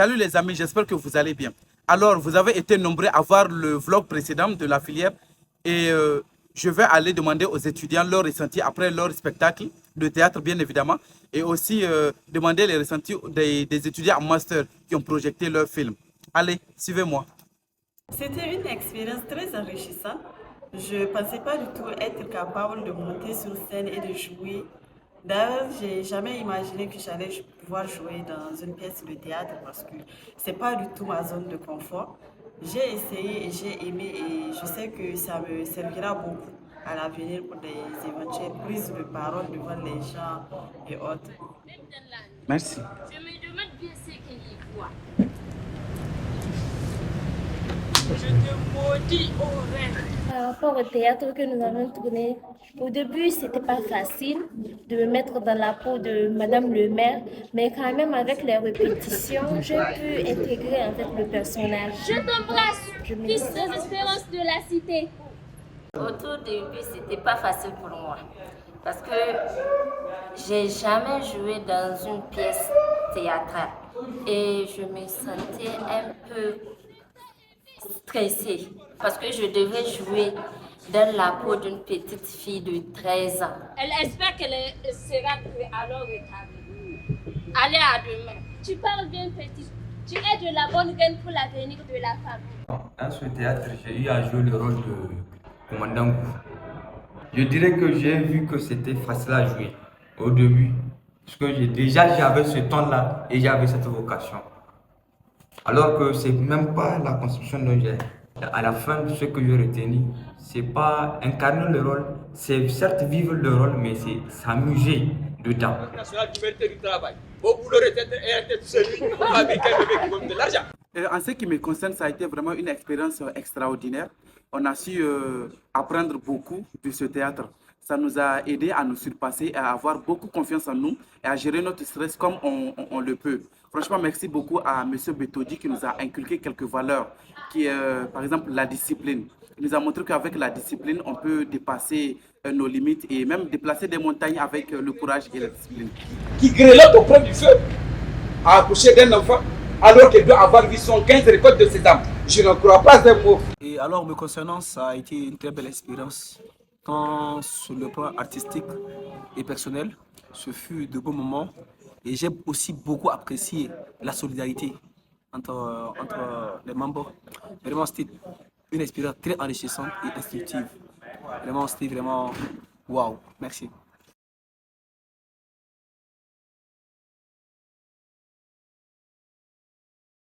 Salut les amis, j'espère que vous allez bien. Alors, vous avez été nombreux à voir le vlog précédent de la filière et je vais aller demander aux étudiants leur ressenti après leur spectacle de théâtre, bien évidemment, et aussi demander les ressentis des étudiants en master qui ont projeté leur film. Allez, suivez-moi. C'était une expérience très enrichissante. Je ne pensais pas du tout être capable de monter sur scène et de jouer. D'ailleurs, j'ai jamais imaginé que j'allais pouvoir jouer dans une pièce de théâtre parce que c'est pas du tout ma zone de confort. J'ai essayé et j'ai aimé et je sais que ça me servira beaucoup à l'avenir pour des éventuelles prises de parole devant les gens et autres. Merci. Je me demande bien ce qu'il y voit. Je te maudis au rêve. Par rapport au théâtre que nous avons tourné, au début, c'était pas facile de me mettre dans la peau de Madame le maire, mais quand même avec les répétitions, j'ai pu intégrer en fait le personnage. Je t'embrasse, fils des espérances de la cité. Au tout début, c'était pas facile pour moi parce que j'ai jamais joué dans une pièce théâtrale et je me sentais un peu stressée parce que je devais jouer dans la peau d'une petite fille de 13 ans. Elle espère qu'elle sera alors rétablie. Allez, à demain. Tu parles bien, petite. Tu es de la bonne graine pour l'avenir de la famille. Dans ce théâtre, j'ai eu à jouer le rôle de commandant Gou. Je dirais que j'ai vu que c'était facile à jouer au début. Parce que j'avais ce temps-là et j'avais cette vocation. Alors que c'est même pas la construction dont j'ai. À la fin, ce que j'ai retenu, c'est pas incarner le rôle, c'est certes vivre le rôle, mais c'est s'amuser dedans. En ce qui me concerne, ça a été vraiment une expérience extraordinaire. On a su apprendre beaucoup de ce théâtre. Ça nous a aidé à nous surpasser, à avoir beaucoup confiance en nous et à gérer notre stress comme on le peut. Franchement, merci beaucoup à M. Betodi qui nous a inculqué quelques valeurs, qui est par exemple la discipline. Il nous a montré qu'avec la discipline, on peut dépasser nos limites et même déplacer des montagnes avec le courage et la discipline. Qui grelotte auprès du feu à accoucher d'un enfant alors qu'elle doit avoir vu son 15 récoltes de ses âmes. Je ne crois pas un mot. Et alors, me concernant, ça a été une très belle expérience. Tant sur le plan artistique et personnel, ce fut de beaux moments. Et j'ai aussi beaucoup apprécié la solidarité entre les membres. Vraiment, c'était une expérience très enrichissante et instructive. Vraiment, c'était vraiment waouh. Merci.